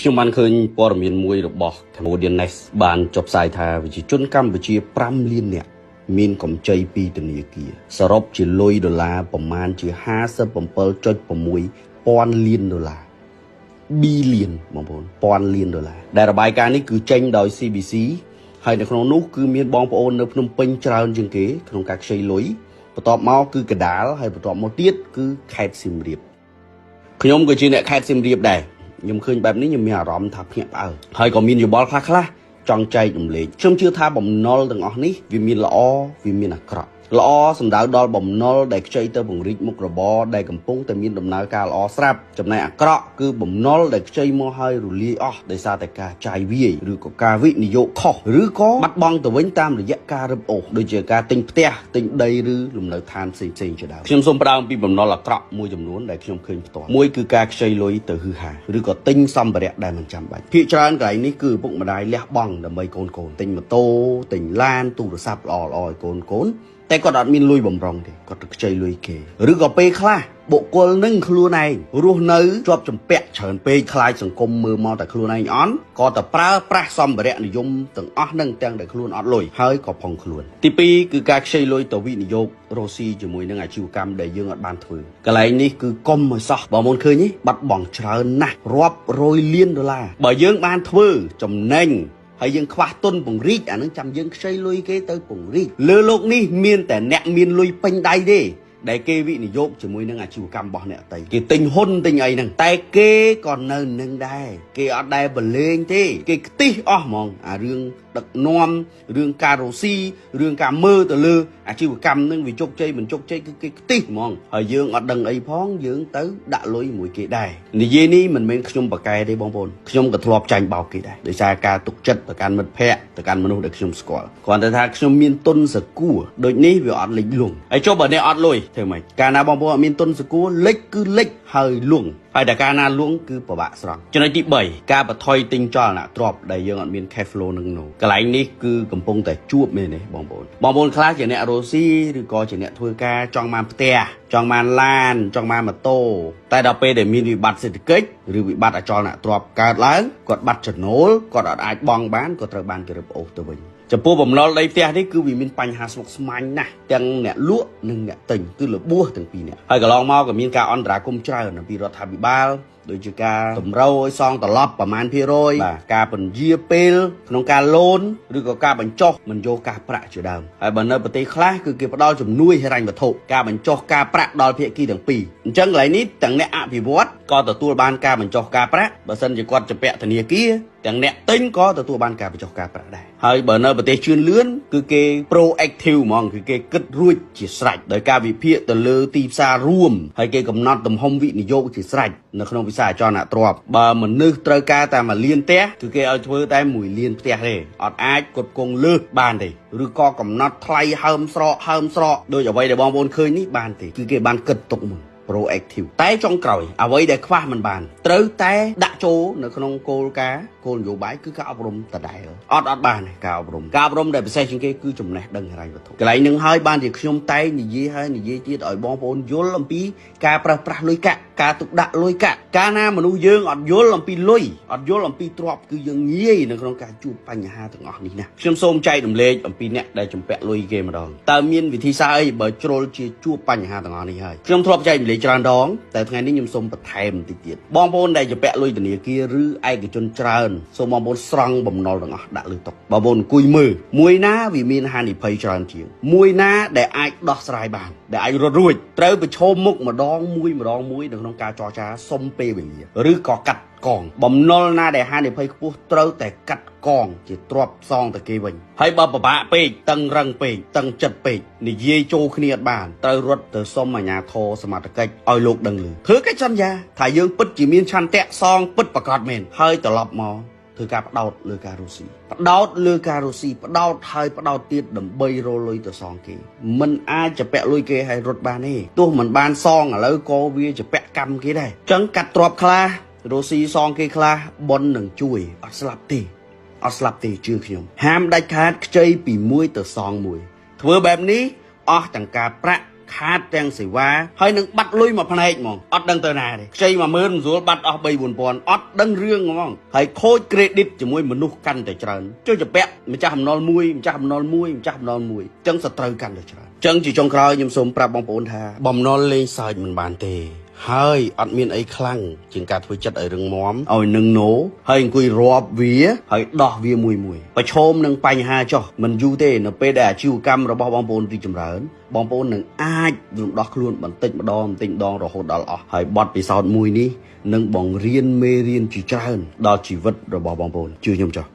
ខ្ញុំបានឃើញព័ត៌មានមួយរបស់ Cambodia Next បានចុះផ្សាយថាប្រជាជនកម្ពុជា5លាននាក់មានកម្ចីពីធនាគារសរុបជាលុយដុល្លារប្រមាណជា 57.6 ពាន់លានដុល្លារ billion បងប្អូនពាន់លានដុល្លារដែលរបាយការណ៍នេះគឺចេញដោយ CBC ហើយនៅក្នុងនោះគឺមានបងប្អូននៅភ្នំពេញច្រើនជាងគេក្នុងការខ្ចីលុយបន្ទាប់មកគឺកដាលហើយបន្ទាប់មកទៀតគឺខេត្តសៀមរាបខ្ញុំក៏ជាអ្នកខេត្តសៀមរាបដែរខ្ញុំឃើញបែបនេះខ្ញុំមានអារម្មណ៍ថាភ្ញាក់ផ្អើលហើយក៏មានយោបល់ខ្លះៗចង់ចែករំលែកខ្ញុំជឿថាបំណុលទាំងអស់នេះវាមានល្អវាមានអាក្រក់ល្អសំដៅដល់បំណុលដែលខ្ចីទៅពង្រីកមុខរបរដែលកំពុងតែមានដំណើរការល្អស្រាប់ចំណែកអាក្រក់គឺបំណុលដែលខ្ចីមកហើយរលាយអស់ដោយសារតែការចាយវាយឬក៏ការវិនិយោគខុសឬក៏បាត់បង់ទៅវិញតាមរយៈការរឹបអូសដូចជាការទិញផ្ទះទិញដីឬលំនៅឋានផ្សេងៗជាដើមខ្ញុំសូមផ្ដើមពីបំណុលអាក្រក់មួយចំនួនដែលខ្ញុំឃើញផ្ទាល់មួយគឺការខ្ចីលុយទៅហឺហាឬក៏ទិញសម្ភារៈដែលមិនចាំបាច់ភាគច្រើនកន្លែងនេះគឺឪពុកម្ដាយលះបង់ដើម្បីកូនទិញម៉ូតូទិញឡានទូរស័ព្ទល្អៗឲ្យកូនតែគាត់អត់មានលុយបំរុងទេគាត់ទៅខ្ចីលុយគេឬក៏ពេលខ្លះបុគ្គលនឹងខ្លួនឯងរស់នៅជាប់ចម្ពាក់ច្រើនពេកខ្លាចសង្គមមើលមកតែខ្លួនឯងអន់ក៏តែប្រើប្រាស់សម្ភារៈនិយមទាំងអស់នឹងទាំងដែលខ្លួនអត់លុយហើយក៏ផុងខ្លួនទី2គឺការខ្ចីលុយទៅវិនិយោគរស់ស៊ីជាមួយនឹងអាជីវកម្មដែលយើងអត់បានធ្វើកន្លែងនេះគឺកុំឲ្យសោះបើមុនឃើញបាត់បង់ច្រើនណាស់រាប់រយលានដុល្លារបើយើងបានធ្វើចំណេញហើយយើងខ្វះទុនពង្រីកអានឹងចាំយើងខ្ចីលុយគេទៅពង្រីកលើโลกនេះមានតែអ្នកមានលុយពេញដៃទេដែលគេវិនិយោគជាមួយនឹងអាជីវកម្មរបស់អ្នកតីគេទិញហ៊ុនទិញអីហ្នឹងតែគេក៏នៅនឹងដែរគេអត់ដែលបលេងទេគេខ្ទិះអស់ហ្មងអារឿងដឹកនាំរឿងការរស់ស៊ីរឿងការមើលទៅលើអាជីវកម្មនឹងវាជោគជ័យមិនជោគជ័យគឺគេខ្ទិះហ្មងហើយយើងអត់ដឹងអីផងយើងទៅដាក់លុយមួយគេដែរនិយាយនេះមិនមែនខ្ញុំបកកែទេបងប្អូនខ្ញុំក៏ធ្លាប់ចាញ់បោកគេដែរដោយសារការទុកចិត្តទៅកាន់មិត្តភ័ក្តិទៅកាន់មនុស្សដែលខ្ញុំស្គាល់គ្រាន់តែថាខ្ញុំមានទុនសកួរដូចនេះវាអត់លិចលង់ហើយចុះបើអ្នកអត់លុយធ្វើម៉េចកាលណាបងប្អូនអត់មានទុនសកួរលិចគឺលិចហើយលង់ហើយតែកាលណាលួងគឺពិបាកស្រង់ចំណុចទី3ការបន្ថយទិញចលនាទ្រព្យដែលយើងអត់មាន cash flow នឹងនោះកន្លែងនេះគឺកំពុងតែជួបមែនទេបងប្អូនខ្លះជាអ្នករស់ស៊ីឬក៏ជាអ្នកធ្វើការចង់បានផ្ទះចង់បានឡានចង់បានម៉ូតូតែដល់ពេលដែលមានវិបត្តិសេដ្ឋកិច្ចឬវិបត្តិអចលនទ្រព្យកើតឡើងគាត់បាត់ចំណូលគាត់អត់អាចបង់បានក៏ត្រូវបានគេរឹបអូសទៅវិញចំពោះបំណុលដីផ្ទះនេះគឺវាមានបញ្ហាស្មុគស្មាញណាស់ទាំងអ្នកលក់និងអ្នកទិញគឺរបួសទាំងពីរនាក់ហើយកន្លងមកក៏មានការអន្តរាគមន៍ច្រើនអំពីរដ្ឋាភិបាលដូចជាការតម្រូវឲ្យសងត្រឡប់ប្រមាណភាគរយបាទការពន្យាពេលក្នុងការលូនឬក៏ការបញ្ចុះមិនយកការប្រាក់ជាដើមហើយបើនៅប្រទេសខ្លះគឺគេផ្ដល់ជំនួយហិរញ្ញវត្ថុការបញ្ចុះការប្រាក់ដល់ភាគីទាំងពីរអញ្ចឹងកន្លែងនេះទាំងអ្នកអភិវឌ្ឍក៏ទទួលបានការបញ្ចុះការប្រាក់បើសិនជាគាត់ជំពាក់ធនាគារទាំងអ្នកទិញក៏ទទួលបានការបញ្ចុះការប្រាក់ដែរហើយបើនៅប្រទេសជឿនលឿនគឺគេ proactive ហ្មងគឺគេគិតរួចជាស្រេចដោយការវិភាគទៅលើទីផ្សាររួមហើយគេកំណត់ទំហំវិនិយោគជាស្រេចនៅក្នុងវិស័យអចលនទ្រព្យបើមនុស្សត្រូវការតែ1លានផ្ទះគឺគេឲ្យធ្វើតែ1លានផ្ទះទេអត់អាចគ្រប់គងលើសបានទេឬក៏កំណត់ថ្លៃហើមស្រកដោយអ្វីដែលបងប្អូនឃើញនេះបានទេគឺគេបានគិតទុកមុនproactive តែចុងក្រោយអ្វីដែលខ្វះមិនបានត្រូវតែដាក់ចូលនៅក្នុងគោលការណ៍គោលនយោបាយគឺការអប់រំដដែលអត់បានទេការអប់រំដែលពិសេសជាងគេគឺចំណេះដឹងហិរញ្ញវត្ថុកន្លែងនឹងហើយបានជាខ្ញុំតែនិយាយហើយនិយាយទៀតឲ្យបងប្អូនយល់អំពីការប្រើប្រាស់លុយកាក់ការទុកដាក់លុយកាក់កាលណាមនុស្សយើងអត់យល់អំពីលុយអត់យល់អំពីទ្រព្យគឺយើងងាយនៅក្នុងការជួបបញ្ហាទាំងអស់នេះណាខ្ញុំសូមចែករំលែកអំពីអ្នកដែលជំពាក់លុយគេម្ដងតើមានវិធីសាស្ត្រអីបើជ្រុលជាជួបបញ្ហាទាំងអស់នេះហើយខ្ញុំធ្លាប់ចែករំលែកច្រើនដងតែថ្ងៃនេះខ្ញុំសូមបន្ថែមបន្តិចទៀតបងប្អូនដែលជំពាក់លុយធនាគារឬឯកជនច្រើនសូមបងប្អូនស្រង់បំណុលទាំងអស់ដាក់លើតុបងប្អូនអង្គុយមើលមួយណាវាមានហានិភ័យច្រើនជាងមួយណាដែលអាចដោះស្រាយបានដែលអាចរត់រួចត្រូវប្រឈមមុខម្ដងមួយនៅក្នុងការចរចាសុំពេលវេលាឬក៏កាត់កងបំណុលណាដែលហានិភ័យខ្ពស់ត្រូវតែកាត់កងជាទ្រព្យសងទៅគេវិញហើយបើពិបាកពេកតឹងរឹងពេកតឹងចិត្តពេកនិយាយចូលគ្នាអត់បានត្រូវរត់ទៅសុំអាជ្ញាធរសមត្ថកិច្ចឲ្យលោកដឹងឮធ្វើកិច្ចសន្យាថាយើងពិតជាមានឆន្ទៈសងពិតប្រាកដមែនហើយត្រឡប់មកធ្វើការបដោតលើការរស់ស៊ីបដោតលើការរស់ស៊ីបដោតហើយបដោតទៀតដើម្បីរលុយទៅសងគេមិនអាចជពាក់លុយគេឲ្យរត់បានទេទោះមិនបានសងឥឡូវក៏វាជពាក់កម្មគេដែរអញ្ចឹងកាត់ទ្រព្យខ្លះរស់ស៊ីសងគេខ្លះប៉ុននឹងជួយអត់ស្លាប់ទេជឿខ្ញុំហាមដាច់ខាតខ្ចីពីមួយទៅសងមួយធ្វើបែបនេះអស់ទាំងការប្រាក់ ខាតទាំងសេវាហើយនឹងបាត់លុយមកផ្នែកហ្មងអត់ដឹងទៅណាទេខ្ចី10000ស្រួលបាត់អស់3 4000អត់ដឹងរឿងហ្មងហើយខូច credit ជាមួយមនុស្សកាន់តែច្រើនជួយជាពាក់ម្ចាស់អំណុលមួយម្ចាស់អំណុលមួយម្ចាស់អំណុលមួយចឹងសត្រូវកាន់តែច្រើនចឹងជាចុងក្រោយខ្ញុំសូមប្រាប់បងប្អូនថាបំណុលលេងសើចមិនបានទេហើយអត់មានអីខ្លាំងជាងការធ្វើចិត្តឲ្យរឹងមាំឲ្យនឹងណូហើយអង្គុយរាប់វាហើយដោះវាមួយប្រឈមនឹងបញ្ហាចុះមិនយូរទេនៅពេលដែលអាជីវកម្មរបស់បងប្អូនរីកចម្រើនបងប្អូននឹងអាចរំដោះខ្លួនបន្តិចម្ដងរហូតដល់អស់ហើយបទពិសោធន៍មួយនេះនឹងបង្រៀនមេរៀនជាច្រើនដល់ជីវិតរបស់បងប្អូនជឿខ្ញុំចុះ